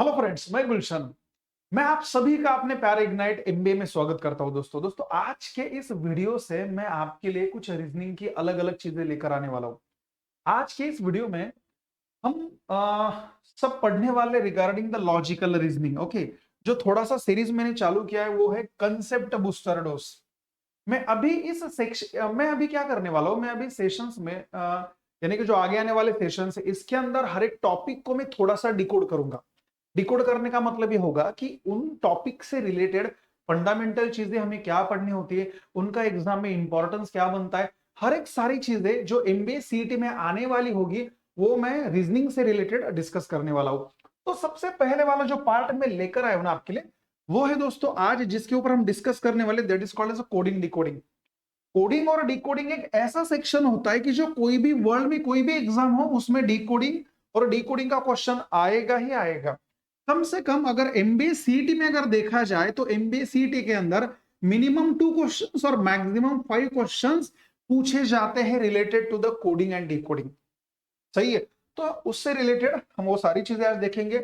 Hello friends, मैं गुलशन। मैं आप सभी का अपने प्यारे इग्नाइट एमबीए में स्वागत करता हूं। दोस्तों आज के इस वीडियो से मैं आपके लिए कुछ रीजनिंग की अलग अलग चीजें लेकर आने वाला हूं। आज के इस वीडियो में हम सब पढ़ने वाले regarding the logical reasoning. Okay, जो थोड़ा सा सीरीज मैंने चालू किया है वो है कंसेप्ट बूस्टर डोज। मैं अभी क्या करने वाला हूं, मैं अभी सेशंस में यानी कि जो आगे आने वाले सेशंस है इसके अंदर हर एक टॉपिक को मैं थोड़ा सा डिकोड करूंगा। डिकोड करने का मतलब ये होगा कि उन टॉपिक से रिलेटेड फंडामेंटल चीजें हमें क्या पढ़नी होती है, उनका एग्जाम में इंपॉर्टेंस क्या बनता है, हर एक सारी चीजें जो एमबीए सीईटी में आने वाली होगी वो मैं रीजनिंग से रिलेटेड डिस्कस करने वाला हूं। तो सबसे पहले वाला जो पार्ट मैं लेकर आया हूं ना आपके लिए, वो है दोस्तों आज जिसके ऊपर हम डिस्कस करने वाले, that is called as coding decoding. Coding और डिकोडिंग एक ऐसा सेक्शन होता है कि जो कोई भी वर्ल्ड में कोई भी एग्जाम हो उसमें डिकोडिंग और डिकोडिंग का क्वेश्चन आएगा ही आएगा। कम से कम अगर एमबीए सीईटी में अगर देखा जाए तो एमबीए सीईटी के अंदर मिनिमम 2 क्वेश्चंस और मैक्सिमम 5 क्वेश्चंस पूछे जाते हैं related to the coding and decoding. सही है। तो उससे रिलेटेड हम वो सारी चीजें आज देखेंगे।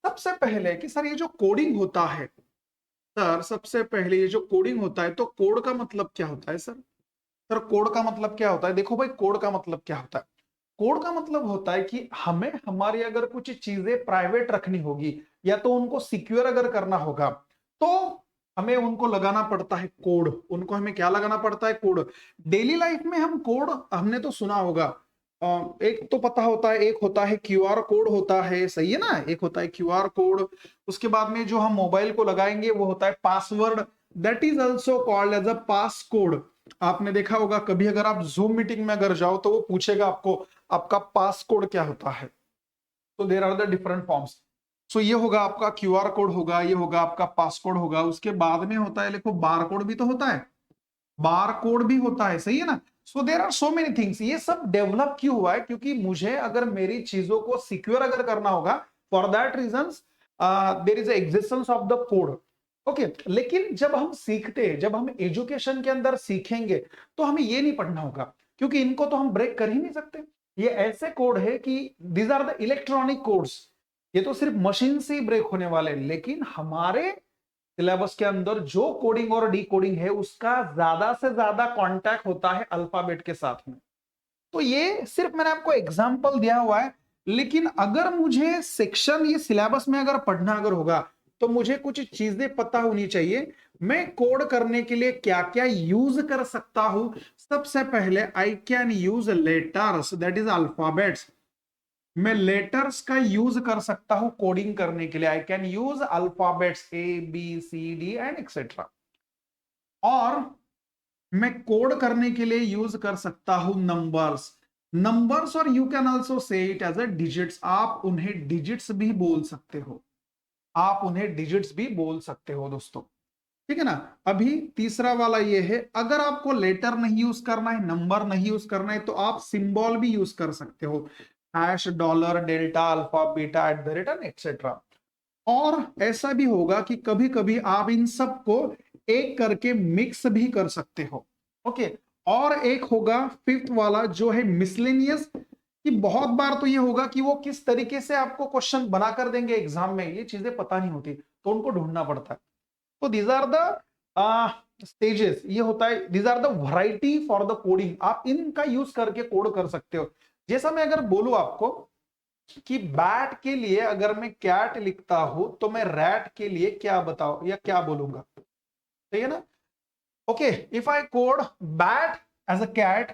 सबसे पहले कि सर ये जो कोडिंग होता है, सर सबसे पहले ये जो कोडिंग होता है तो कोड का मतलब क्या होता है सर? सर कोड का मतलब क्या होता है? देखो भाई, कोड का मतलब क्या होता है? कोड का मतलब होता है कि हमें हमारी अगर कुछ चीजें प्राइवेट रखनी होगी या तो उनको सिक्योर अगर करना होगा तो हमें उनको लगाना पड़ता है कोड। उनको हमें क्या लगाना पड़ता है? कोड। डेली लाइफ में हम कोड हमने तो सुना होगा। एक तो पता होता है, एक होता है क्यूआर कोड होता है, सही है ना, एक होता है क्यूआर कोड। उसके बाद में जो हम मोबाइल को लगाएंगे वो होता है password, that is also called as a pass code. आपने देखा होगा कभी अगर आप जूम मीटिंग में अगर जाओ तो वो पूछेगा आपको आपका पास कोड क्या होता है। तो there are the different forms. So ये होगा आपका क्यूआर कोड होगा, ये होगा आपका पास कोड होगा। उसके बाद में होता है, देखो बार कोड भी तो होता है, बार कोड भी होता है, सही है ना। So there are so many things. ये सब डेवलप क्यों हुआ है? क्योंकि मुझे अगर मेरी चीजों को सिक्योर अगर करना होगा, for that reason there is existence of the code. Okay, लेकिन जब हम सीखते, जब हम एजुकेशन के अंदर सीखेंगे तो हमें ये नहीं पढ़ना होगा, क्योंकि इनको तो हम ब्रेक कर ही नहीं सकते। ये ऐसे कोड है कि these are the electronic codes, ये तो सिर्फ मशीन से ही ब्रेक होने वाले हैं। लेकिन हमारे सिलेबस के अंदर जो कोडिंग और डी कोडिंग है उसका ज्यादा से ज्यादा कांटेक्ट होता है अल्फाबेट के साथ में। तो ये सिर्फ मैंने आपको एग्जांपल दिया हुआ है। लेकिन अगर मुझे सेक्शन ये सिलेबस में अगर पढ़ना अगर होगा तो मुझे कुछ चीजें पता होनी चाहिए। मैं कोड करने के लिए क्या क्या यूज कर सकता हूं? सबसे पहले I can use letters, that is alphabets. मैं लेटर्स का यूज कर सकता हूं कोडिंग करने के लिए। I can use alphabets ABCD and etcetera. और मैं कोड करने के लिए यूज कर सकता हूं नंबर्स। नंबर्स और you can also say it as a digits. आप उन्हें डिजिट्स भी बोल सकते हो, आप उन्हें डिजिट्स भी बोल सकते हो दोस्तों। ठीक है ना। अभी तीसरा वाला ये है, अगर आपको लेटर नहीं यूज करना है, नंबर नहीं यूज करना है तो आप सिंबल भी यूज कर सकते हो, hash, dollar, delta, alpha, beta, at the rate and etcetera. और ऐसा भी होगा कि कभी कभी आप इन सबको एक करके मिक्स भी कर सकते हो। ओके। और एक होगा फिफ्थ वाला जो है मिसलेनियस, कि बहुत बार तो ये होगा कि वो किस तरीके से आपको क्वेश्चन बना कर देंगे एग्जाम में, ये चीजें पता नहीं होती तो उनको ढूंढना पड़ता है। तो दीज आर द स्टेजेस, ये होता है, these are the variety for the coding. आप इनका यूज करके कोड कर सकते हो। जैसा मैं अगर बोलूं आपको कि बैट के लिए अगर मैं कैट लिखता हूं तो मैं रैट के लिए क्या बताओ या क्या बोलूंगा? सही है ना। Okay, if I code bat as a cat,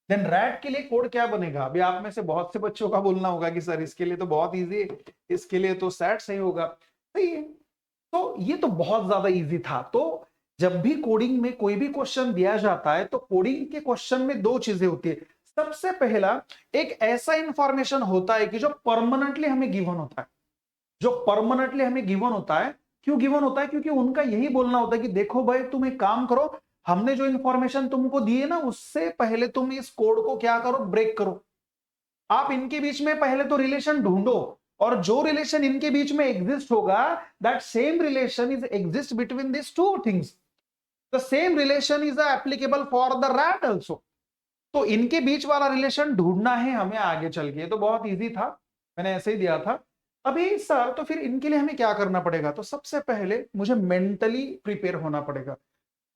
then rat के लिए कोड क्या बनेगा? अभी आप में से बहुत से बच्चों का बोलना होगा कि सर इसके लिए तो बहुत इजी है, इसके लिए तो सैट सही होगा। सही है। तो ये तो बहुत ज्यादा इजी था। तो जब भी कोडिंग में कोई भी क्वेश्चन दिया जाता है तो कोडिंग के क्वेश्चन में दो चीजें होती है। सबसे पहला, एक ऐसा इंफॉर्मेशन होता है कि जो परमानेंटली हमें गिवन होता है, जो परमानेंटली हमें गिवन होता है। क्यों गिवन होता है? क्योंकि उनका यही बोलना होता है कि देखो भाई, तुम एक काम करो, हमने जो इंफॉर्मेशन तुमको दी है ना उससे पहले तुम इस कोड को क्या करो, ब्रेक करो। आप इनके बीच में पहले तो रिलेशन ढूंढो, और जो रिलेशन इनके बीच में एग्जिस्ट होगा, that same relation is exist between this two things. The same relation is applicable for the rat also. तो इनके बीच वाला रिलेशन ढूंढना है हमें आगे चल के। तो बहुत इजी था, मैंने ऐसे ही दिया था अभी सर तो फिर इनके लिए हमें क्या करना पड़ेगा? तो सबसे पहले मुझे मेंटली प्रिपेयर होना पड़ेगा।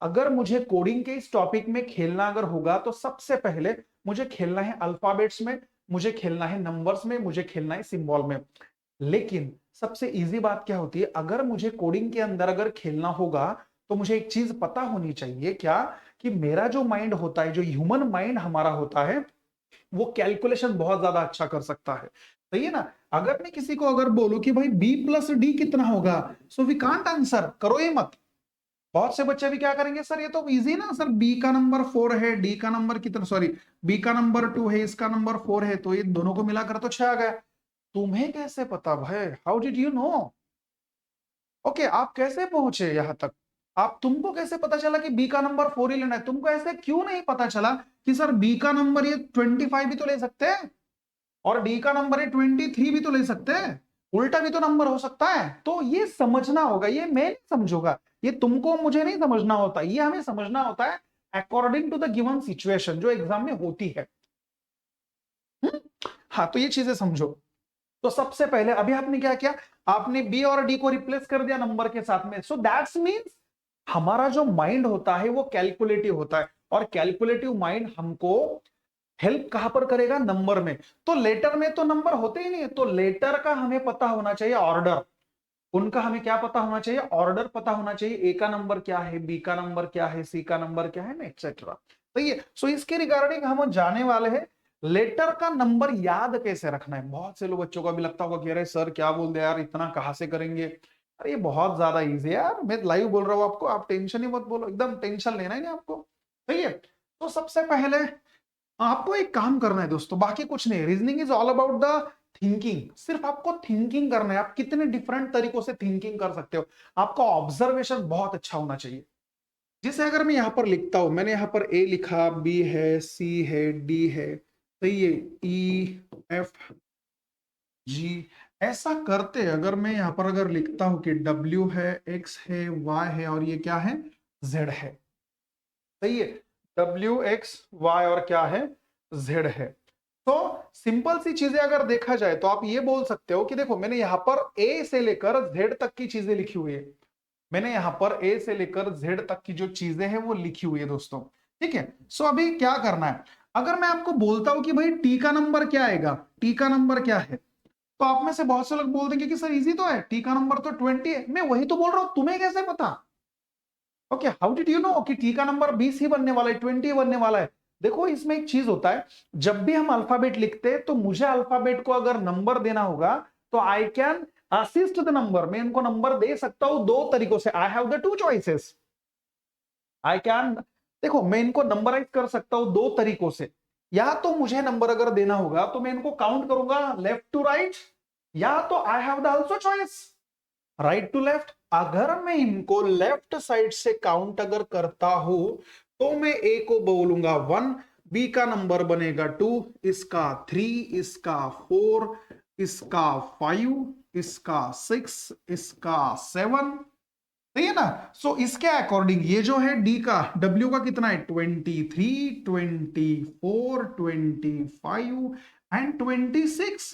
अगर मुझे कोडिंग के इस टॉपिक में खेलना अगर होगा तो सबसे पहले मुझे खेलना है अल्फाबेट्स में, मुझे खेलना है नंबर्स में, मुझे खेलना है सिंबल में। लेकिन सबसे इजी बात क्या होती है, अगर मुझे कोडिंग के अंदर अगर खेलना होगा तो मुझे एक चीज पता होनी चाहिए, क्या? कि मेरा जो माइंड होता है, जो ह्यूमन माइंड हमारा होता है, वो कैलकुलेशन बहुत ज्यादा अच्छा कर सकता है। सही है ना? अगर मैं किसी को अगर बोलूं कि भाई बी प्लस डी कितना होगा, सो वी कांट आंसर, करो ये मत। बहुत से बच्चे भी क्या करेंगे, सर ये तो इजी ना सर, बी का नंबर 4 है, डी का नंबर कितना, सॉरी बी का नंबर 2 है, इसका नंबर 4 है, तो ये दोनों को मिलाकर तो 6 आ गया। तुम्हें कैसे पता भाई? How did you know? Okay, आप कैसे पहुंचे यहां तक? आप, तुमको कैसे पता चला कि बी का नंबर 4 ही लेना है? तुमको ऐसे क्यों नहीं पता चला कि सर बी का नंबर ये 25 भी तो ले सकते हैं और डी का नंबर ये 23 भी तो ले सकते हैं, उल्टा भी तो नंबर हो सकता है। तो ये समझना होगा, ये मैं नहीं समझूंगा, ये तुमको मुझे नहीं समझना होता, ये हमें समझना होता है according to the given situation जो एग्जाम में होती है। हुँ? हाँ, तो ये चीजें समझो। तो सबसे पहले अभी आपने क्या किया, आपने बी और डी को रिप्लेस कर दिया नंबर के साथ में। सो दैट्स मीन्स हमारा जो माइंड होता है वो कैलकुलेटिव होता है, और कैलकुलेटिव माइंड हमको हेल्प कहां पर करेगा? नंबर में। तो लेटर में तो नंबर होते ही नहीं है, तो लेटर का हमें पता होना चाहिए ऑर्डर, उनका हमें क्या पता होना चाहिए? ऑर्डर पता होना चाहिए, ए का नंबर क्या है, बी का नंबर क्या है, सी का नंबर क्या है, एक्सेट्रा। सही है। सो इसके रिगार्डिंग हम जाने वाले हैं लेटर का नंबर याद कैसे रखना है। बहुत से लोग बच्चों को भी लगता होगा कि अरे सर क्या बोल दे यार, इतना कहां से करेंगे? अरे ये बहुत ज्यादा इजी है यार, मैं लाइव बोल रहा हूं आपको, आप टेंशन ही मत बोलो, एकदम टेंशन लेना ही नहीं आपको। सही है। तो सबसे पहले आपको एक काम करना है दोस्तों, बाकी कुछ नहीं, reasoning is all about the thinking. सिर्फ आपको थिंकिंग करना है, आप कितने डिफरेंट तरीकों से थिंकिंग कर सकते हो, आपका ऑब्जर्वेशन बहुत अच्छा होना चाहिए। जैसे अगर मैं यहां पर लिखता हूं, मैंने यहां पर ए लिखा, बी है, सी है, डी है, सही है, ई एफ जी, ऐसा करते अगर मैं यहां पर अगर लिखता हूं कि डब्ल्यू है, एक्स है, वाई है और ये क्या है? जेड है। सही है। डब्ल्यू एक्स वाई और क्या है? जेड है। तो सिंपल सी चीजें अगर देखा जाए तो आप ये बोल सकते हो कि देखो मैंने यहां पर ए से लेकर जेड तक की चीजें लिखी हुई है, मैंने यहां पर ए से लेकर जेड तक की जो चीजें हैं वो लिखी हुई है दोस्तों। ठीक है। सो अभी क्या करना है, अगर मैं आपको बोलता हूं कि भाई टी का नंबर क्या आएगा, टी का नंबर क्या है, तो आप में से बहुत से लोग बोल देंगे कि सर इजी तो है, टी का नंबर तो 20 है। मैं वही तो बोल रहा हूं, तुम्हें कैसे पता? Okay, how did you know कि टी का नंबर 20 ही बनने वाला है, 20 बनने वाला है? देखो इसमें एक चीज होता है, जब भी हम अल्फाबेट लिखते हैं तो मुझे अल्फाबेट को अगर नंबर देना होगा तो I can assist the number, मैं इनको नंबर दे सकता हूं दो तरीकों से, आई have the two choices. I can, देखो मैं इनको नंबराइज कर सकता हूं दो तरीकों से, या तो मुझे नंबर अगर देना होगा तो मैं इनको काउंट करूंगा लेफ्ट टू राइट, या तो I have the also choice right to left. अगर मैं इनको लेफ्ट साइड से काउंट अगर करता हूं तो मैं ए को बोलूंगा 1, बी का नंबर बनेगा 2, इसका 3, इसका 4, इसका 5, इसका 6, इसका 7। सही है ना? सो इसके अकॉर्डिंग ये जो है डी का, डब्ल्यू का कितना है? 23, 24, 25 एंड 26।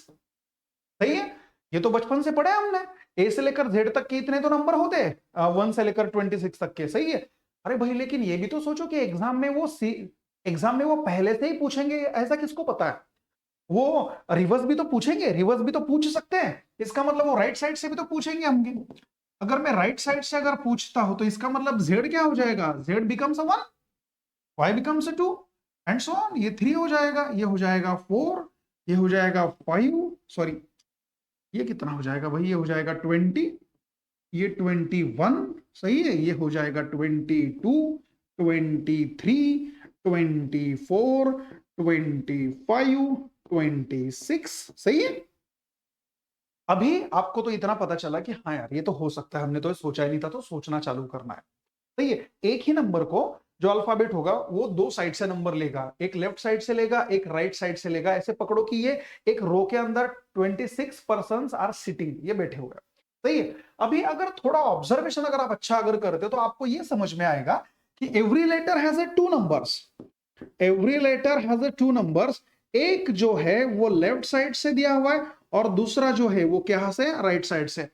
सही है। ये तो बचपन से पढ़ा है हमने, ए से लेकर जेड तक के इतने तो नंबर होते हैं, 1 से लेकर 26 तक के। सही है। अरे भाई लेकिन ये भी तो सोचो कि एग्जाम में वो पहले से ही पूछेंगे, ऐसा किसको पता है? वो रिवर्स भी तो पूछेंगे, रिवर्स भी तो पूछ सकते हैं, इसका मतलब वो राइट साइड से भी तो पूछेंगे हमके। अगर मैं राइट साइड से अगर पूछता हूं तो इसका मतलब जेड क्या हो जाएगा? Z becomes 1, Y becomes 2 and so on. ये 3 हो जाएगा, ये हो जाएगा 4, ये हो जाएगा 5, सॉरी ये कितना हो जाएगा भाई? ये हो जाएगा 20, ये 21, सही है, ये हो जाएगा 22, 23, 24, 25, 26। सही है। अभी आपको तो इतना पता चला कि हाँ यार ये तो हो सकता है, हमने तो सोचा ही नहीं था, तो सोचना चालू करना है। सही है। एक ही नंबर को, जो अल्फाबेट होगा वो दो साइड से नंबर लेगा, एक लेफ्ट साइड से लेगा, एक राइट साइड से लेगा। ऐसे पकड़ो कि ये एक रो के अंदर 26 पर्सन आर सिटिंग, ये बैठे हुए हैं। सही है। अभी अगर थोड़ा ऑब्जर्वेशन अगर आप अच्छा अगर करते हो तो आपको ये समझ में आएगा कि every letter has a two numbers, every letter has a two numbers. एक जो है वो लेफ्ट साइड से दिया हुआ है और दूसरा जो है वो क्या से, राइट साइड से।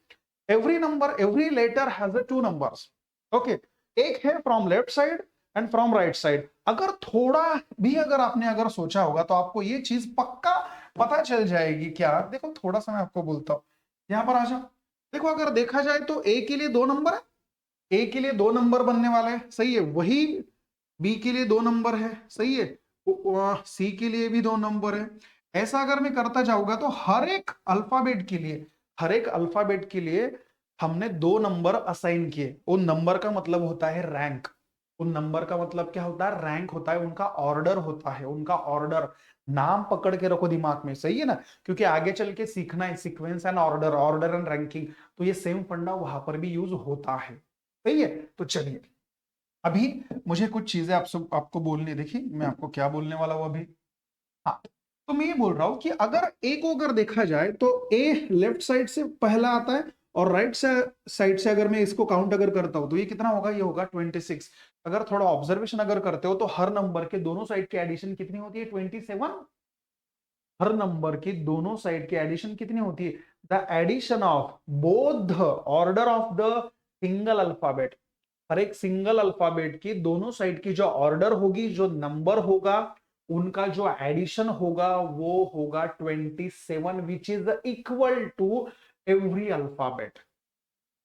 Every number, every letter has two numbers. Okay, एक है from left side and from right side. अगर थोड़ा भी अगर आपने अगर सोचा होगा तो आपको ये चीज पक्का पता चल जाएगी। क्या, देखो थोड़ा सा मैं आपको बोलता हूं, यहां पर आ जाओ। देखो अगर देखा जाए तो ए के लिए 2 नंबर है, ए के लिए 2 नंबर बनने वाले हैं, सही है। वही बी के लिए 2 नंबर है, सही है। सी के लिए भी 2 नंबर है। ऐसा अगर मैं करता जाऊंगा तो हर एक अल्फाबेट के लिए, हर एक अल्फाबेट के लिए हमने 2 नंबर असाइन किए। उन नंबर का मतलब होता है रैंक। उन नंबर का मतलब क्या होता है, रैंक होता है, उनका ऑर्डर होता है, उनका ऑर्डर। नाम पकड़ के रखो दिमाग में, सही है ना, क्योंकि आगे चल के सीखना है sequence and order, order and ranking. तो ये सेम फंडा वहां पर भी यूज होता है, सही है। तो चलिए, अभी मुझे कुछ चीजें आपको बोलनी है। देखिए मैं आपको क्या बोलने वाला हूं अभी। हाँ, तो मैं ये बोल रहा हूं कि अगर ए को अगर देखा जाए तो ए लेफ्ट साइड से पहला आता है, और राइट साइड से अगर मैं इसको काउंट अगर करता हूं तो ये कितना होगा, ये होगा 26। अगर थोड़ा ऑब्जर्वेशन अगर करते हो तो हर नंबर के दोनों साइड की एडिशन कितनी होती है, 27। हर नंबर की दोनों साइड की एडिशन कितनी होती है, the addition of both the order of the single alphabet. हर एक सिंगल अल्फाबेट की दोनों साइड की जो ऑर्डर होगी, जो नंबर होगा, उनका जो एडिशन होगा वो होगा 27, which is equal to every alphabet.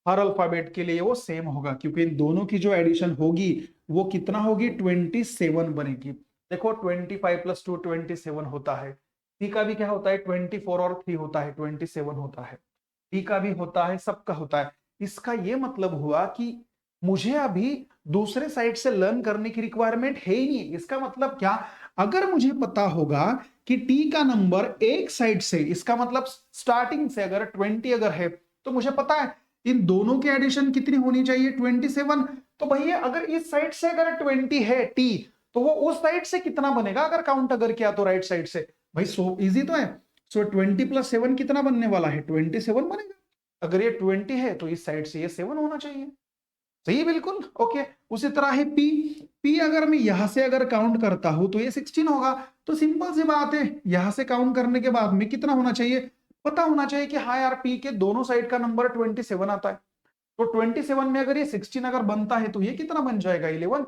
हर अल्फाबेट के लिए वो सेम होगा, क्योंकि इन दोनों की जो एडिशन होगी वो कितना होगी, 27 बनेगी। देखो 25 + 2 27 होता है। सी का भी क्या होता है, 24 और 3 होता है, 27 होता है। डी का भी होता है, सबका होता है। इसका ये मतलब हुआ कि मुझे अभी दूसरे साइड से लर्न करने की रिक्वायरमेंट है ही नहीं। इसका मतलब क्या, अगर मुझे पता होगा कि टी का नंबर एक साइड से, इसका मतलब स्टार्टिंग से अगर 20 अगर है, तो मुझे पता है इन दोनों की एडिशन कितनी होनी चाहिए, 27। तो भैया अगर इस साइड से अगर 20 है टी, तो वो उस साइड से कितना बनेगा अगर काउंट अगर किया तो राइट साइड से। भाई सो इजी तो है। सो 20 + 7 कितना बनने वाला है, 27 बनेगा। अगर ये 20 है तो इस साइड से ये 7 होना चाहिए, सही, बिल्कुल ओके। उसी तरह है पी। पी अगर मैं यहां से अगर काउंट करता हूं तो ये 16 होगा। तो सिंपल सी बात है, यहां से काउंट करने के बाद में कितना होना चाहिए, पता होना चाहिए कि हाँ यार पी के दोनों साइड का नंबर 27 आता है। तो 27 में अगर ये 16 अगर बनता है तो ये कितना बन जाएगा, 11।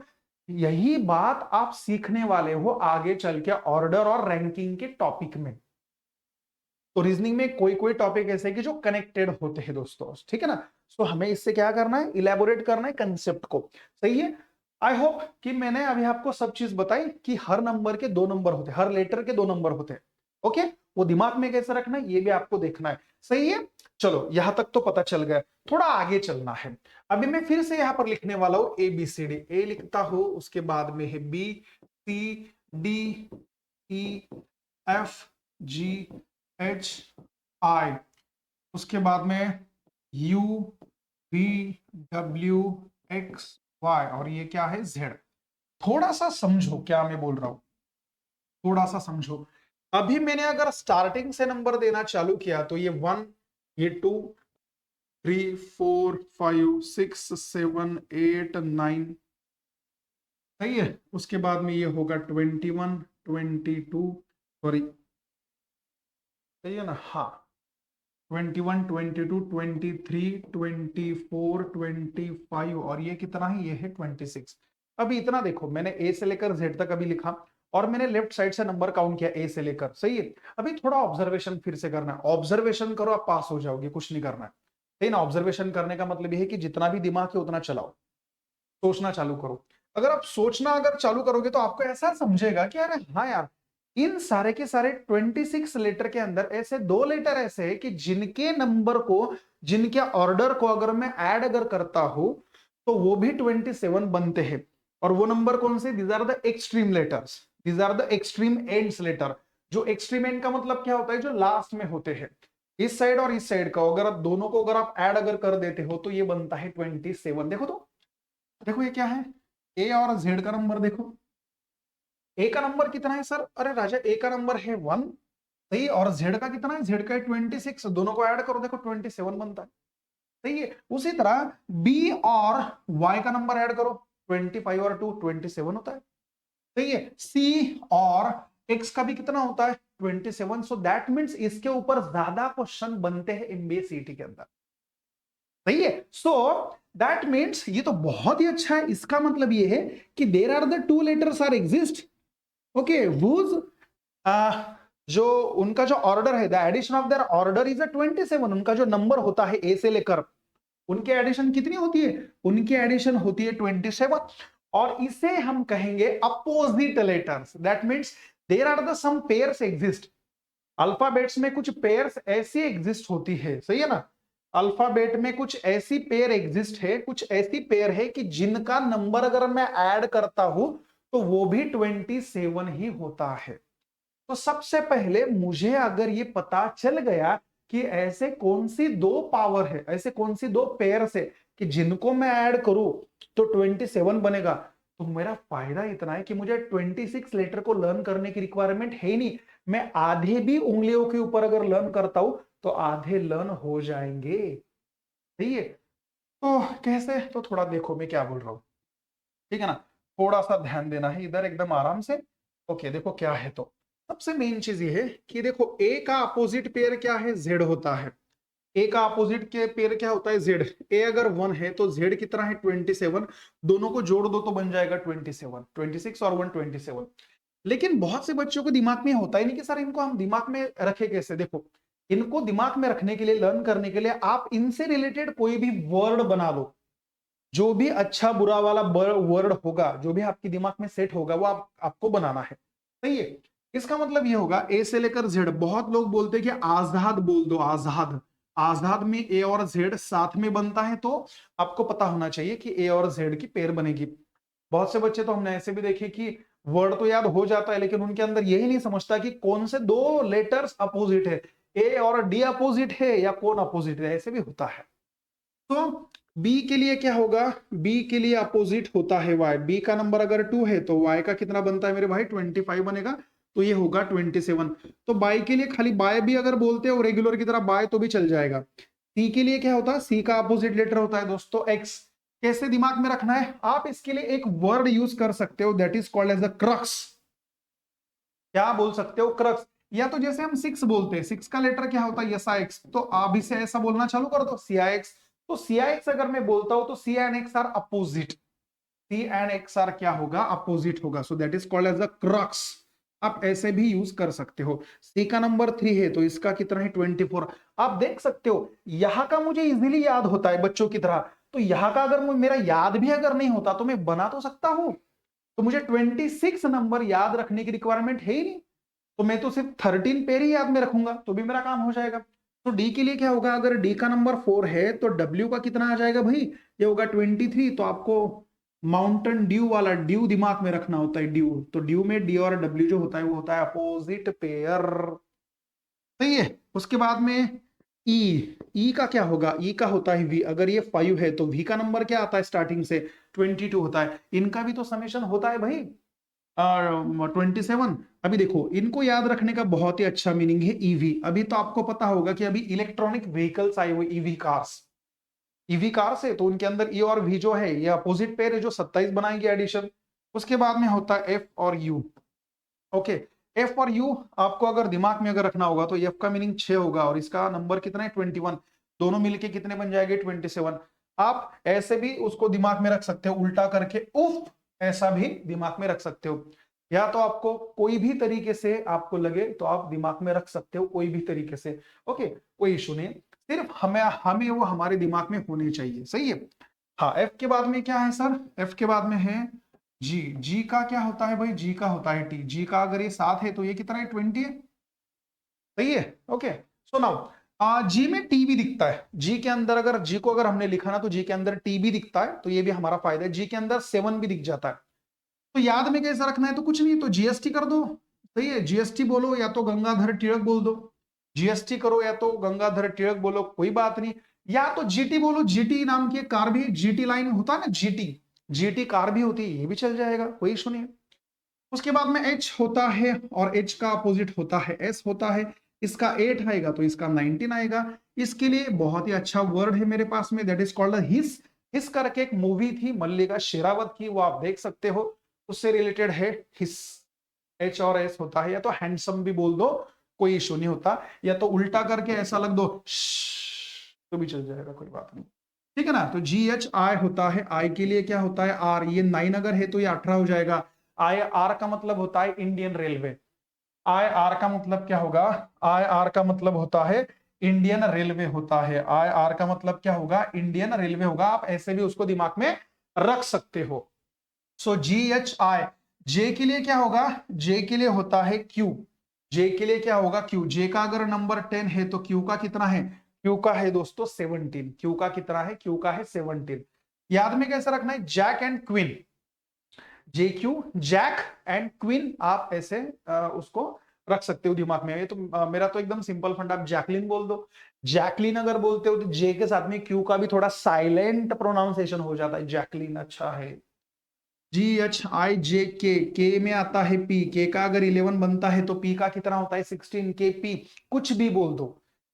यही बात आप सीखने वाले हो आगे चल के ऑर्डर और रैंकिंग के टॉपिक में। तो रीजनिंग में कोई कोई टॉपिक ऐसे है कि जो कनेक्टेड होते हैं दोस्तों, ठीक है ना। सो हमें इससे क्या करना है, इलेबोरेट करना है कंसेप्ट को, सही है। आई होप कि मैंने अभी आपको सब चीज बताई कि हर नंबर के 2 नंबर होते हैं, हर लेटर के 2 नंबर होते हैं। ओके, वो दिमाग में कैसे रखना है ये भी आपको देखना है, सही है। चलो यहां तक तो पता चल गया, थोड़ा आगे चलना है। अभी मैं फिर से यहां पर लिखने वाला हूं ABCD। ए लिखता हूं, उसके बाद में है BCDEFGHI, उसके बाद में UVWXY, और ये क्या है, Z। थोड़ा सा समझो क्या मैं बोल रहा हूं, थोड़ा सा समझो। अभी मैंने अगर स्टार्टिंग से नंबर देना चालू किया तो ये 1, ये 2, 3, 4, 5, 6, 7, 8, 9, सही है। उसके बाद में ये होगा 21, 22, सॉरी, सही है ना, हाँ, 21, 22, 23, 24, 25, और ये कितना है, ये है 26। अभी इतना देखो, मैंने ए से लेकर जेड तक अभी लिखा, और मैंने लेफ्ट साइड से नंबर काउंट किया ए से लेकर, सही है। अभी थोड़ा ऑब्जर्वेशन फिर से करना है, ऑब्जर्वेशन करो, आप पास हो जाओगे, कुछ नहीं करना है, सही ना। ऑब्जर्वेशन करने का मतलब ये है कि जितना भी दिमाग है उतना चलाओ, सोचना चालू करो। अगर आप सोचना अगर चालू करोगे तो आपको ऐसा समझेगा कि अरे हाँ यार, इन सारे के सारे 26 लेटर के अंदर ऐसे 2 लेटर ऐसे हैं कि जिनके नंबर को, जिनके ऑर्डर को अगर मैं ऐड अगर करता हूं तो वो भी 27 बनते हैं। और वो नंबर कौन से, these are the extreme letters, these are the extreme ends letter. जो एक्सट्रीम एंड का मतलब क्या होता है, जो लास्ट में होते हैं, इस साइड और इस साइड का अगर आप दोनों को अगर आप ऐड अगर कर देते हो तो ये बनता है 27। देखो तो, देखो ये क्या है, ए और जेड का नंबर देखो। ए का नंबर कितना है सर, अरे राजा ए का नंबर है 1, सही। और जेड का कितना है, जेड का है 26, दोनों को ऐड करो, देखो 27 बनता है, सही है। उसी तरह बी और वाई का नंबर ऐड करो, 25 और 2 27 होता है, सही है। सी और एक्स का भी कितना होता है, 27, सो दैट मीन्स इसके ऊपर ज्यादा क्वेश्चन बनते हैं एमबीए सीईटी के अंदर। सही है। सो दैट मीन्स ये तो बहुत ही अच्छा है। इसका मतलब ये है कि there are the two letters are exist, okay, whose जो उनका जो ऑर्डर है, the addition of their order is a 27, उनका जो नंबर होता है ए से लेकर, उनकी एडिशन कितनी होती है, उनकी एडिशन होती है 27, और इसे हम कहेंगे opposite letters. That means there are the some pairs exist. Alphabets में कुछ पेयर्स ऐसी एग्जिस्ट होती है, सही है ना, अल्फाबेट में कुछ ऐसी पेयर एग्जिस्ट है, कुछ ऐसी पेयर है कि जिनका नंबर अगर मैं ऐड करता हूं तो वो भी 27 ही होता है। तो सबसे पहले मुझे अगर ये पता चल गया कि ऐसे कौन सी दो पावर है, ऐसे कौन सी दो पेयर्स है कि जिनको मैं ऐड करूं तो 27 बनेगा, तो मेरा फायदा इतना है कि मुझे 26 लेटर को लर्न करने की रिक्वायरमेंट है ही नहीं। मैं आधे भी उंगलियों के ऊपर अगर लर्न करता हूं तो आधे लर्न हो जाएंगे। सही है। तो कैसे, तो थोड़ा देखो मैं क्या बोल रहा हूं, ठीक है ना, थोड़ा सा ध्यान देना है इधर एकदम आराम से। ओके, देखो क्या है, तो सबसे मेन चीज ये है कि देखो ए का अपोजिट पेयर क्या है, जेड होता है। ए का अपोजिट के पेयर क्या होता है, जेड। ए अगर 1 है तो जेड कितना है 27, दोनों को जोड़ दो तो बन जाएगा 27, 26 और 1 27। लेकिन बहुत से बच्चों को दिमाग में होता ही नहीं कि सर इनको हम दिमाग में रखे कैसे। देखो, इनको दिमाग में रखने के लिए, लर्न करने के लिए आप इनसे रिलेटेड कोई भी वर्ड बना लो, जो भी अच्छा बुरा वाला वर्ड होगा, जो भी आपके दिमाग में सेट होगा, वो आपको बनाना है। सही है। इसका मतलब ये होगा ए से लेकर जेड। बहुत लोग बोलते हैं कि आजाद बोल दो, आजाद। आजाद में ए और जेड साथ में बनता है, तो आपको पता होना चाहिए कि ए और जेड की पेयर बनेगी। बहुत से बच्चे तो हमने ऐसे भी देखे कि वर्ड तो याद हो जाता है लेकिन उनके अंदर यही नहीं समझता कि कौन से दो लेटर्स अपोजिट है, ए और डी अपोजिट है या कौन अपोजिट है, ऐसे भी होता है। तो बी के लिए क्या होगा, बी के लिए अपोजिट होता है वाई। बी का नंबर अगर 2 है तो वाई का कितना बनता है मेरे भाई, 25 बनेगा, तो ये होगा 27। तो बाई के लिए खाली बाय भी अगर बोलते हो रेगुलर की तरह बाय तो भी चल जाएगा। सी के लिए क्या होता है, सी का अपोजिट लेटर होता है दोस्तों एक्स। कैसे दिमाग में रखना है, आप इसके लिए एक वर्ड यूज कर सकते हो, that is called as a crux. क्या बोल सकते हो, क्रक्स। या तो जैसे हम 6 बोलते हैं, 6 का लेटर क्या होता है, एस आई एक्स, तो आप इसे ऐसा बोलना चालू कर दो, सी आई एक्स। तो सी आई एक्स अगर मैं बोलता हूं तो C and X are opposite, C and X are क्या होगा, अपोजिट होगा, so that is called as a crux. आप ऐसे भी यूज कर सकते हो। सी का नंबर 3 है तो इसका कितना है 24। आप देख सकते हो यहां का मुझे इजीली याद होता है बच्चों की तरह, तो यहां का अगर मेरा याद भी अगर नहीं होता तो मैं बना तो सकता हूं। तो मुझे 26 नंबर याद रखने की रिक्वायरमेंट है ही नहीं, तो मैं तो सिर्फ 13 पेयर ही याद में रखूंगा तो भी मेरा काम हो जाएगा। तो डी के लिए क्या होगा, अगर डी का नंबर 4 है तो डब्ल्यू का कितना आ जाएगा भाई, ये होगा 23। तो आपको माउंटेन ड्यू वाला ड्यू दिमाग में रखना होता है, ड्यू। तो ड्यू में डी और डब्ल्यू जो होता है वो होता है अपोजिट पेयर। सही है। उसके बाद में ई, ई का क्या होगा, ई का होता है वी। अगर ये 5 है तो वी का नंबर क्या आता है स्टार्टिंग से, 22 होता है। इनका भी तो समेशन होता है भाई 27। अभी देखो इनको याद रखने का बहुत ही अच्छा मीनिंग है ईवी। अभी तो आपको पता होगा कि अभी इलेक्ट्रॉनिक व्हीकल्स आए हुए, ईवी कार्स। ईवी कार्स है तो उनके अंदर ई और वी जो है ये अपोजिट पेयर है जो 27 बनाएंगे एडिशन। उसके बाद में होता है एफ और यू। ओके, एफ और यू आपको अगर दिमाग में अगर रखना होगा तो एफ का मीनिंग 6 होगा और इसका नंबर कितना है 21। दोनों मिलके कितने बन जाएंगे 27। आप ऐसे भी उसको दिमाग में रख सकते हो उल्टा करके उफ, ऐसा भी दिमाग में रख सकते हो। या तो आपको कोई भी तरीके से आपको लगे तो आप दिमाग में रख सकते हो कोई भी तरीके से। ओके, कोई इशू नहीं, सिर्फ हमें हमें वो हमारे दिमाग में होने चाहिए। सही है। हाँ, एफ के बाद में क्या है सर, एफ के बाद में है जी। जी का क्या होता है भाई, जी का होता है टी। जी का अगर ये 7 है तो ये कितना है 20 है। सही है। ओके, सो नाउ जी में टी भी दिखता है। जी के अंदर अगर जी को अगर हमने लिखा ना तो जी के अंदर टी भी दिखता है, तो ये भी हमारा फायदा है। जी के अंदर 7 भी दिख जाता है। तो याद में कैसे रखना है, तो कुछ नहीं, तो जीएसटी कर दो। सही है, जीएसटी बोलो या तो गंगाधर टिळक बोल दो। जीएसटी करो या तो गंगाधर टिळक बोलो, कोई बात नहीं। या तो जीटी बोलो, जीटी नाम की एक कार भी, जीटी लाइन होता है ना, जीटी, जीटी कार भी होती है, ये भी चल जाएगा, कोई इशू नहीं है। उसके बाद में एच होता है और एच का अपोजिट होता है एस होता है। इसका 8 आएगा तो इसका 19 आएगा। इसके लिए बहुत ही अच्छा वर्ड है मेरे पास में, दैट इज कॉल्ड हिस। हिस करके एक मूवी थी मल्लिका शेरावत की, वो आप देख सकते हो, उससे रिलेटेड है हिस। एच और एस होता है, या तो हैंडसम भी बोल दो, कोई इशू नहीं होता, या तो उल्टा करके ऐसा लग दो तो भी चल जाएगा, कोई बात नहीं, ठीक है ना। तो जी एच आई होता है, आई के लिए क्या होता है आर, ये 9 अगर है तो ये 18 हो जाएगा। आई आर का मतलब होता है इंडियन रेलवे, आई आर का मतलब क्या होगा, आई आर का मतलब होता है इंडियन रेलवे होता है, आई आर का मतलब क्या होगा, इंडियन रेलवे होगा, आप ऐसे भी उसको दिमाग में रख सकते हो। सो जी एच आई, जे के लिए क्या होगा, जे के लिए होता है क्यू, जे के लिए क्या होगा क्यू, जे का अगर नंबर 10 है तो क्यू का कितना है, क्यू का है दोस्तों 17, क्यू का कितना है, क्यू का है 17। याद में कैसे रखना है, jack and queen, J Q jack and queen, आप ऐसे उसको रख सकते हो दिमाग में। ये तो मेरा तो एकदम सिंपल फंड, आप जैकलिन बोल दो, जैकलिन अगर बोलते हो तो जे के साथ में क्यू का भी थोड़ा साइलेंट प्रोनाउंसिएशन हो जाता है, जैकलिन अच्छा है। जी एच आई जे के में आता है पी, के का अगर 11 बनता है तो पी का कितना होता है 16, के पी, कुछ भी बोल दो,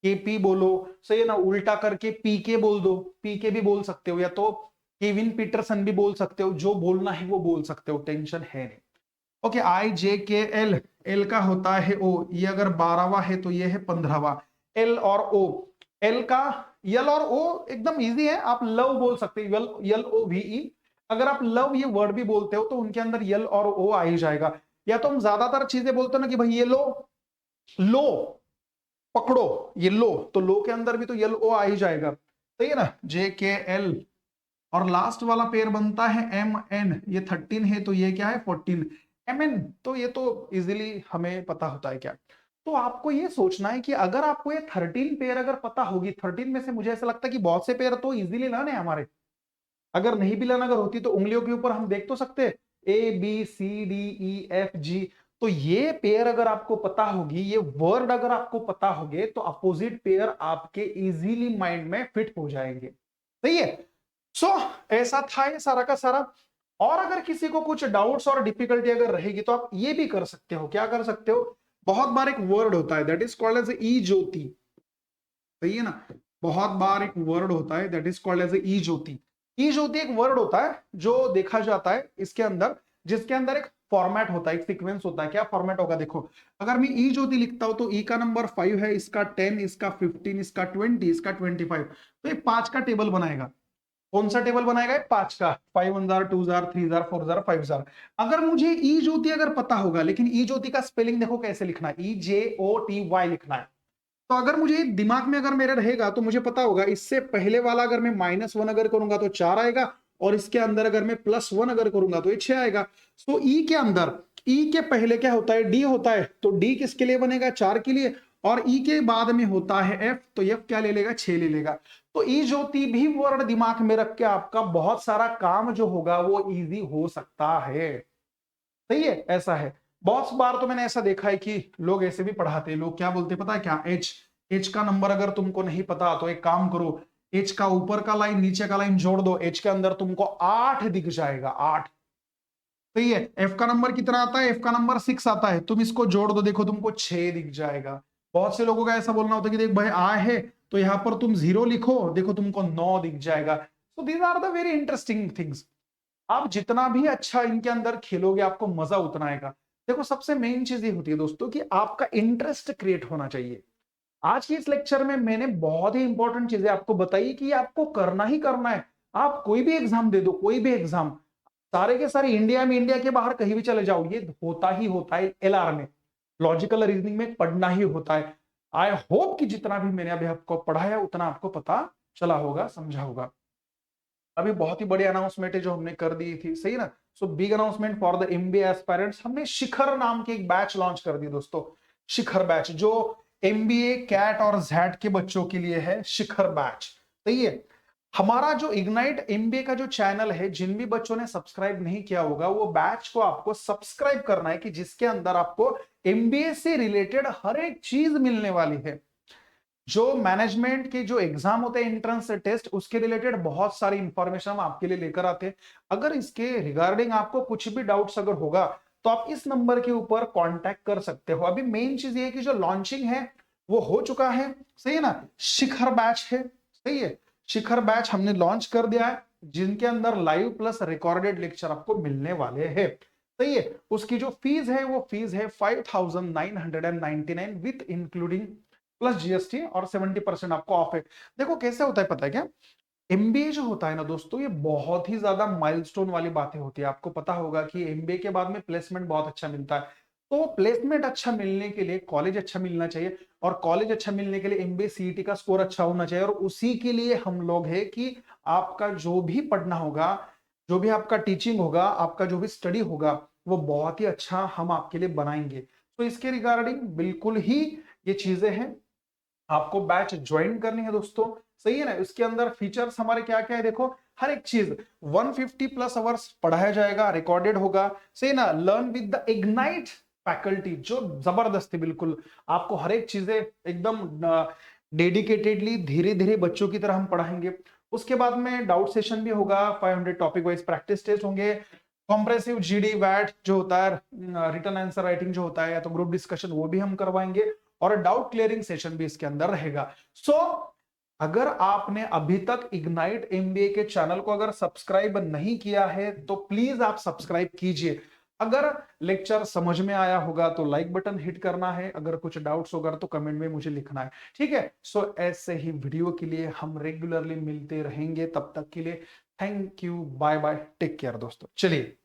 के पी बोलो, सही है ना, उल्टा करके पी के बोल दो, पी के भी बोल सकते हो, या तो केविन पीटरसन भी बोल सकते हो, जो बोलना है वो बोल सकते हो, टेंशन है नहीं। ओके, आई जे के एल, एल का होता है ओ, ये अगर 12वां है तो ये है 15वां, एल और ओ, एल का यल और ओ एकदम इजी है, आप लव बोल सकते हो, यल ओ वी ई, अगर आप लव ये वर्ड भी बोलते हो तो उनके अंदर यल और ओ आ ही जाएगा। या तो हम ज्यादातर चीजें बोलते हो ना कि भाई ये लो, लो पकड़ो, ये लो, तो लो के अंदर भी तो यल ओ आ ही जाएगा, सही है ना, जे के एल, और लास्ट वाला पेयर बनता है एम एन, ये 13 है तो ये क्या है 14, एम एन, तो ये तो इजीली हमें पता होता है क्या। तो आपको ये सोचना है कि अगर आपको ये 13 पेयर अगर पता होगी, 13 में से मुझे ऐसा लगता है कि बहुत से पेयर तो इजीली लाने हैं हमारे, अगर नहीं भी लाना अगर होती तो उंगलियों के ऊपर हम देख तो सकते, A B C D E F G, तो ये पेयर अगर आपको पता होगी, ये वर्ड अगर आपको पता होंगे, तो अपोजिट पेयर आपके इजीली माइंड में फिट हो जाएंगे, सही है। सो ऐसा था ये सारा का सारा। और अगर किसी को कुछ डाउट्स और डिफिकल्टी अगर रहेगी तो आप ये भी कर सकते हो, क्या कर सकते हो, बहुत बार एक वर्ड होता है दैट इज कॉल्ड एज ई ज्योति, सही है ना, बहुत बार एक वर्ड होता है दैट इज कॉल्ड एज ई ज्योति। ई ज्योति एक वर्ड होता है जो देखा जाता है इसके अंदर, जिसके अंदर एक फॉर्मेट होता है, एक सीक्वेंस होता है, क्या फॉर्मेट होगा देखो, अगर मैं ई ज्योति लिखता हूं तो ई का नंबर 5 है, इसका 10, इसका 15, इसका 20, इसका 25, तो ये 5 का टेबल बनाएगा। कौन सा टेबल बनाएगा, 5 का, 5 2 3 4 5। अगर मुझे ई ज्योति अगर पता होगा, लेकिन ई ज्योति का स्पेलिंग देखो कैसे लिखना है, ई जे ओ टी वाई लिखना है, तो अगर मुझे दिमाग में अगर मेरे रहेगा तो मुझे पता होगा इससे पहले वाला अगर मैं -1 अगर करूंगा तो 4 आएगा, और इसके अंदर अगर मैं +1 अगर करूंगा तो ये 6 आएगा। तो ई के अंदर, ई के पहले क्या होता है, डी होता है, तो डी किसके लिए बनेगा, 4 के लिए, और ई के बाद में होता है एफ, तो एफ क्या ले लेगा, 6 ले लेगा। तो ई ज्योति भी वर्ड दिमाग में रख के आपका बहुत सारा काम जो होगा वो इजी हो सकता है, सही है, ऐसा है। बहुत बार तो मैंने ऐसा देखा है कि लोग ऐसे भी पढ़ाते हैं, लोग क्या बोलते हैं पता है क्या, एच, एच का नंबर अगर तुमको नहीं पता तो एक काम करो, एच का ऊपर का लाइन नीचे का लाइन जोड़ दो, एच के अंदर तुमको 8 दिख जाएगा, 8, सही है। एफ का नंबर कितना आता है, एफ का नंबर 6 आता है, तुम इसको जोड़ दो, देखो तुमको 6 दिख जाएगा। बहुत से लोगों का ऐसा बोलना होता है कि देख भाई आ है तो यहां पर तुम 0 लिखो, देखो तुमको 9 दिख जाएगा। So these are the very interesting things. आप जितना भी अच्छा इनके अंदर खेलोगे आपको मजा उतना आएगा। देखो सबसे मेन चीज ये होती है दोस्तों कि आपका इंटरेस्ट क्रिएट होना चाहिए। आज की इस लेक्चर में मैंने बहुत ही इंपॉर्टेंट चीजें आपको बताई कि आपको करना ही करना है। आप कोई भी एग्जाम दे दो, कोई भी एग्जाम, सारे के सारे इंडिया में, इंडिया के बाहर कहीं भी चले जाओ, ये होता ही होता है, एलआर में, लॉजिकल रीजनिंग में पढ़ना ही होता है। आई होप कि जितना भी मैंने अभी आपको पढ़ाया उतना आपको पता चला होगा, समझा होगा। अभी बहुत ही बड़ी अनाउंसमेंट है जो हमने कर दी थी, सही ना। So big announcement for the MBA aspirants, हमने शिखर नाम की एक बैच लॉन्च कर दी दोस्तों, शिखर बैच, जो एमबीए कैट और जैट के बच्चों के लिए है, शिखर बैच, सही है। हमारा जो इग्नाइट एमबीए का जो चैनल है, जिन भी बच्चों ने सब्सक्राइब नहीं किया होगा वो बैच को आपको सब्सक्राइब करना है, कि जिसके अंदर आपको एमबीए से रिलेटेड हर एक चीज मिलने वाली है। जो मैनेजमेंट के जो एग्जाम होते हैं, एंट्रेंस टेस्ट, उसके रिलेटेड बहुत सारी इंफॉर्मेशन हम आपके लिए लेकर आते हैं। अगर इसके रिगार्डिंग आपको कुछ भी डाउट्स अगर होगा तो आप इस नंबर के ऊपर कांटेक्ट कर सकते हो। अभी मेन चीज ये है कि जो लॉन्चिंग है वो हो चुका है, सही है ना, शिखर बैच है, सही है, शिखर बैच हमने लॉन्च कर दिया है, जिनके अंदर लाइव प्लस रिकॉर्डेड लेक्चर आपको मिलने वाले हैं। सही है। उसकी जो फीस है वो फीस है 5,999 विथ इंक्लूडिंग प्लस जीएसटी, और 70% आपको ऑफ है। देखो कैसे होता है पता है क्या, एमबीए जो होता है ना दोस्तों, ये बहुत ही ज्यादा माइलस्टोन वाली बातें होती है। आपको पता होगा कि एमबीए के बाद में प्लेसमेंट बहुत अच्छा मिलता है। तो प्लेसमेंट अच्छा मिलने के लिए कॉलेज अच्छा मिलना चाहिए, और कॉलेज अच्छा मिलने के लिए एमबीए सीईटी का स्कोर अच्छा होना चाहिए। और उसी के लिए हम लोग है कि आपका जो भी पढ़ना होगा, जो भी आपका टीचिंग होगा, आपका जो भी स्टडी होगा, वो बहुत ही अच्छा हम आपके लिए बनाएंगे। तो इसके रिगार्डिंग बिल्कुल ही ये चीजें हैं, आपको बैच ज्वाइन करनी है दोस्तों। सही है ना। इसके अंदर फीचर्स हमारे क्या क्या है, देखो हर एक चीज 150 प्लस आवर्स पढ़ाया जाएगा, रिकॉर्डेड होगा। सही ना। Learn with the ignite faculty, जो जबरदस्त है बिल्कुल। आपको हर एक चीजें एकदम डेडिकेटेडली धीरे धीरे बच्चों की तरह हम पढ़ाएंगे। उसके बाद में डाउट सेशन भी होगा, 500 टॉपिक वाइज प्रैक्टिस टेस्ट होंगे, कॉम्प्रेसिव जीडी वैट जो होता है, रिटर्न आंसर राइटिंग जो होता है, या तो ग्रुप डिस्कशन, वो भी हम करवाएंगे, और डाउट क्लियरिंग सेशन भी इसके अंदर रहेगा। सो अगर आपने अभी तक इग्नाइट एमबीए के चैनल को अगर सब्सक्राइब नहीं किया है तो प्लीज आप सब्सक्राइब कीजिए। अगर लेक्चर समझ में आया होगा तो लाइक बटन हिट करना है, अगर कुछ डाउट्स होगा तो कमेंट में मुझे लिखना है, ठीक है। सो ऐसे ही वीडियो के लिए हम रेगुलरली मिलते रहेंगे, तब तक के लिए thank you, bye bye, take care दोस्तों। चलिए